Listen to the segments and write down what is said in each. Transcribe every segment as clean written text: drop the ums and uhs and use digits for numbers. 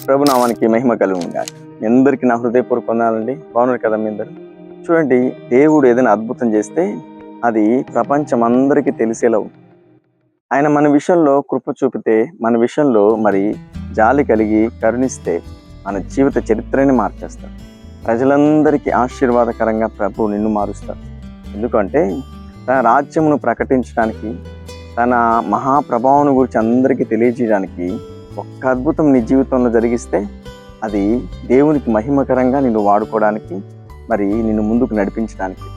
ప్రభునామానికి మహిమ కలుగునుగా. మీ అందరికీ నా హృదయపూర్వక వందనాలండి. బాగున్నారు కదా మీ అందరు? చూడండి, దేవుడు ఏదైనా అద్భుతం చేస్తే అది ప్రపంచం అందరికీ తెలిసేలా ఉంది. ఆయన మన విషయంలో కృప చూపితే, మన విషయంలో మరి జాలి కలిగి కరుణిస్తే మన జీవిత చరిత్రని మార్చేస్తాడు. ప్రజలందరికీ ఆశీర్వాదకరంగా ప్రభు నిన్ను మారుస్తాడు. ఎందుకంటే తన రాజ్యమును ప్రకటించడానికి, తన మహాప్రభావం గురించి అందరికీ తెలియజేయడానికి ఒక్క అద్భుతం నీ జీవితంలో జరిగిస్తే అది దేవునికి మహిమకరంగా నిన్ను వాడుకోవడానికి, మరి నిన్ను ముందుకు నడిపించడానికి.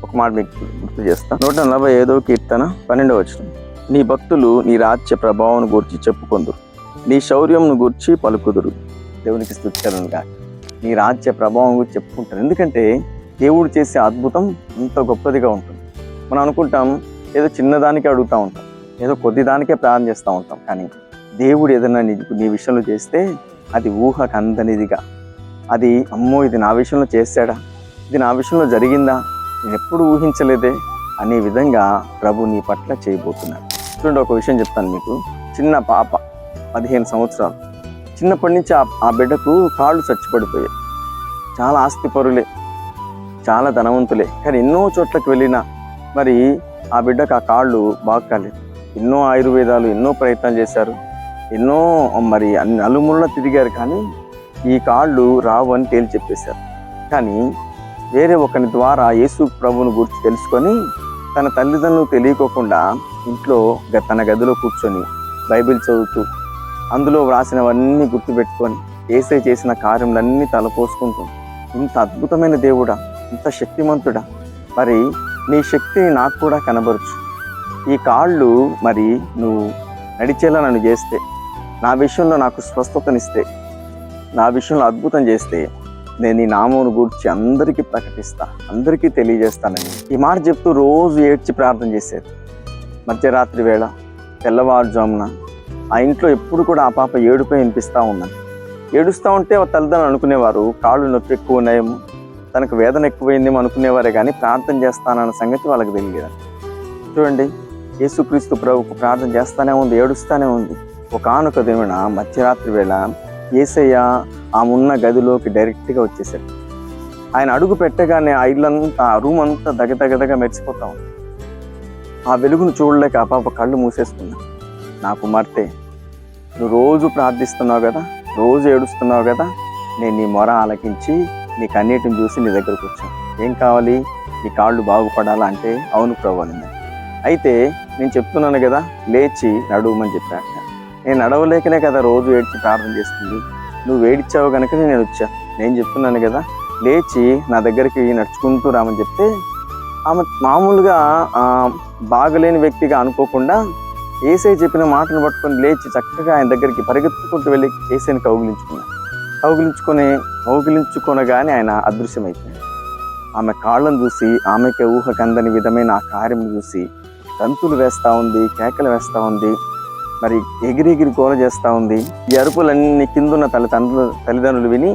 ఒక మాట మీకు గుర్తు చేస్తా. 145వ కీర్తన 12వ వచనం. నీ భక్తులు నీ రాజ్య ప్రభావం గూర్చి చెప్పుకొందురు, నీ శౌర్యంను గూర్చి పలుకుదురు. దేవునికి స్తుతికలుగా. నీ రాజ్య ప్రభావం గురించి చెప్పుకుంటారు. ఎందుకంటే దేవుడు చేసే అద్భుతం అంత గొప్పదిగా ఉంటుంది. మనం అనుకుంటాం ఏదో చిన్నదానికే అడుగుతూ ఉంటాం, ఏదో కొద్దిదానికే ప్రార్థన చేస్తూ ఉంటాం. కానీ దేవుడు ఏదైనా నీ విషయంలో చేస్తే అది ఊహకు అందనిదిగా, అది అమ్మో ఇది నా విషయంలో చేశాడా, ఇది నా విషయంలో జరిగిందా, నేను ఎప్పుడు ఊహించలేదే అనే విధంగా ప్రభు నీ పట్ల చేయబోతున్నాడు. చూడండి, ఒక విషయం చెప్తాను మీకు. చిన్న పాప 15 సంవత్సరాలు, చిన్నప్పటి నుంచి ఆ బిడ్డకు కాళ్ళు చచ్చిపడిపోయాయి. చాలా ఆస్తిపరులే, చాలా ధనవంతులే, కానీ ఎన్నో చోట్లకు వెళ్ళినా మరి ఆ బిడ్డకు ఆ కాళ్ళు బాగు కాలేదు. ఎన్నో ఆయుర్వేదాలు, ఎన్నో ప్రయత్నాలు చేశారు, ఎన్నో మరి అన్ని నలుమూలలా తిరిగారు, కానీ ఈ కాళ్ళు రావు అని తేల్చి చెప్పేశారు. కానీ వేరే ఒకరి ద్వారా యేసు ప్రభువుని గురించి తెలుసుకొని తన తల్లిదండ్రులు తెలియకోకుండా ఇంట్లో తన గదిలో కూర్చొని బైబిల్ చదువుతూ అందులో వ్రాసినవన్నీ గుర్తుపెట్టుకొని యేసే చేసిన కార్యములన్నీ తలపోసుకుంటూ, ఇంత అద్భుతమైన దేవుడా, ఇంత శక్తిమంతుడా, మరి నీ శక్తిని నాకు కూడా కనబరచు. ఈ కాళ్ళు మరి నువ్వు నడిచేలా నన్ను చేస్తే, నా విషయంలో నాకు స్వస్థతనిస్తే, నా విషయంలో అద్భుతం చేస్తే నేను ఈ నామమును గూర్చి అందరికీ ప్రకటిస్తా, అందరికీ తెలియజేస్తానని ఈ మాట చెప్తూ రోజు ఏడ్చి ప్రార్థన చేసేది. మధ్యరాత్రి వేళ, తెల్లవారుజామున ఆ ఇంట్లో ఎప్పుడు కూడా ఆ పాప ఏడుపై వినిపిస్తూ ఉన్నది. ఏడుస్తూ ఉంటే తల్లిదండ్రులు అనుకునేవారు కాళ్ళు నొప్పి ఎక్కువ ఉన్నాయేమో, తనకు వేదన ఎక్కువైందేమో అనుకునేవారే, కానీ ప్రార్థన చేస్తానన్న సంగతి వాళ్ళకి తెలియదు. చూడండి, యేసుక్రీస్తు ప్రభువుకు ప్రార్థన చేస్తానే ఉంది, ఏడుస్తానే ఉంది. ఒకానొక దినాన మధ్యరాత్రి వేళ యేసయ్య ఆమె ఉన్న గదిలోకి డైరెక్ట్గా వచ్చేసాడు. ఆయన అడుగు పెట్టగానే ఆ ఇల్లంతా, ఆ రూమ్ అంతా దగదగదగా మెరిసిపోతా ఉంది. ఆ వెలుగును చూడలేక ఆ పాప కళ్ళు మూసేసుకున్నా. నా కుమార్తె, నువ్వు రోజు ప్రార్థిస్తున్నావు కదా, రోజు ఏడుస్తున్నావు కదా, నేను నీ మొర ఆలకించి నీ కన్నీటిని చూసి నీ దగ్గరకు వచ్చాను. ఏం కావాలి? నీ కాళ్ళు బాగుపడాలా అంటే, అవును ప్రభు అనింది. అయితే నేను చెప్తున్నాను కదా, లేచి నడువమని చెప్పాను. నేను నడవలేకనే కదా రోజు ఏడ్చి ప్రార్థన చేస్తుంది, నువ్వు ఏడిచావు కనుక నేను వచ్చా. నేను చెప్తున్నాను కదా, లేచి నా దగ్గరికి నడుచుకుంటూ రామని చెప్తే ఆమె మామూలుగా బాగలేని వ్యక్తిగా అనుకోకుండా యేసయ్య చెప్పిన మాటను పట్టుకొని లేచి చక్కగా ఆయన దగ్గరికి పరిగెత్తుకుంటూ వెళ్ళి యేసయ్యని కౌగిలించుకొనగానే ఆయన అదృశ్యమైపోయాడు. ఆమె కాళ్ళను చూసి, ఆమెకి ఊహకందని విధమైన ఆ కార్యం చూసి గంతులు వేస్తూ ఉంది, కేకలు వేస్తూ ఉంది, మరి ఎగిరెగిరి గోల చేస్తూ ఉంది. ఈ అరుపులన్నీ కిందున్న తల్లిదండ్రులు విని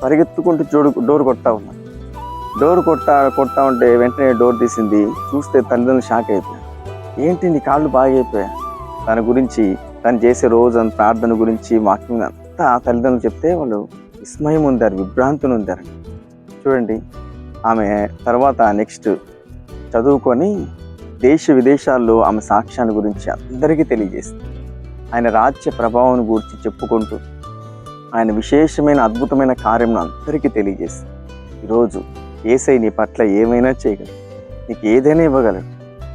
పరిగెత్తుకుంటూ డోర్ కొడతా ఉన్నారు. డోర్ కొడతా ఉంటే వెంటనే డోర్ తీసింది. చూస్తే తల్లిదండ్రులు షాక్ అయిపోయారు. ఏంటి నీ కాళ్ళు బాగైపోయా? తన గురించి, తను చేసే రోజు ప్రార్థన గురించి వాక్యం అంతా తల్లిదండ్రులు చెప్తే వాళ్ళు విస్మయం ఉందారు, విభ్రాంతిని ఉందారు. చూడండి, ఆమె తర్వాత నెక్స్ట్ చదువుకొని దేశ విదేశాల్లో ఆమె సాక్ష్యాన్ని గురించి అందరికీ తెలియజేస్తుంది. ఆయన రాజ్య ప్రభావం గురించి చెప్పుకుంటూ ఆయన విశేషమైన అద్భుతమైన కార్యం అందరికీ తెలియజేస్తుంది. ఈరోజు యేసయ్య నీ పట్ల ఏమైనా చేయగలడు, నీకు ఏదైనా ఇవ్వగలడు.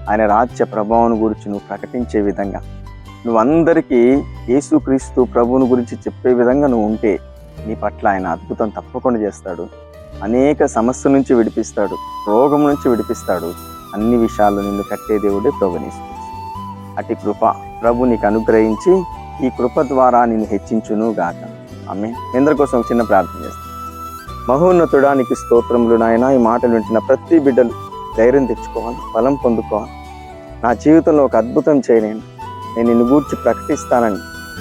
ఆయన రాజ్య ప్రభావం గురించి నువ్వు ప్రకటించే విధంగా, నువ్వు అందరికీ యేసుక్రీస్తు ప్రభువుని గురించి చెప్పే విధంగా నువ్వు ఉంటే నీ పట్ల ఆయన అద్భుతం తప్పకుండా చేస్తాడు. అనేక సమస్యల నుంచి విడిపిస్తాడు, రోగం నుంచి విడిపిస్తాడు. అన్ని విషయాల్లో నిన్ను కట్టే దేవుడే ప్రభుని. అటు కృప ప్రభు నీకు అనుగ్రహించి ఈ కృప ద్వారా నిన్ను హెచ్చించును గాక. ఆమేన్. అందరి కోసం చిన్న ప్రార్థన చేస్తాను. మహోన్నతుడా, నీకు స్తోత్రములు నాయన. ఈ మాటలు వింటున్న ప్రతి బిడ్డలు ధైర్యం తెచ్చుకోవాలి, బలం పొందుకోవాలి. నా జీవితంలో ఒక అద్భుతం చేయలేను, నేను నిన్ను గూర్చి ప్రకటిస్తానని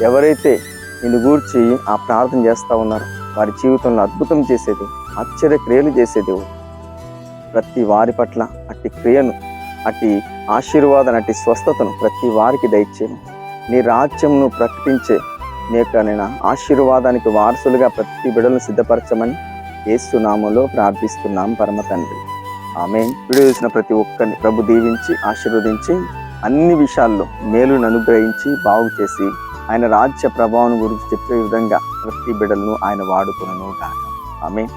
ఎవరైతే నిన్ను గూర్చి ఆ ప్రార్థన చేస్తూ ఉన్నారో వారి జీవితంలో అద్భుతం చేసేది, ఆశ్చర్య క్రియలు చేసేది ప్రతి వారి పట్ల అట్టి క్రియను, అట్టి ఆశీర్వాదం, అట్టి స్వస్థతను ప్రతి వారికి దయచేయను. నీ రాజ్యంను ప్రకటించే నీ యొక్క నేను ఆశీర్వాదానికి వారసులుగా ప్రతి బిడ్డలను సిద్ధపరచమని యేసు నామములో ప్రార్థిస్తున్నాం పరమ తండ్రి. ఆమేన్. వీడియో చూసిన ప్రతి ఒక్కరిని ప్రభు దీవించి ఆశీర్వదించి అన్ని విషయాల్లో మేలును అనుగ్రహించి బాగు చేసి ఆయన రాజ్య ప్రభావం గురించి చెప్పే విధంగా ప్రతి బిడ్డలను ఆయన వాడుకొనును గాక. ఆమేన్.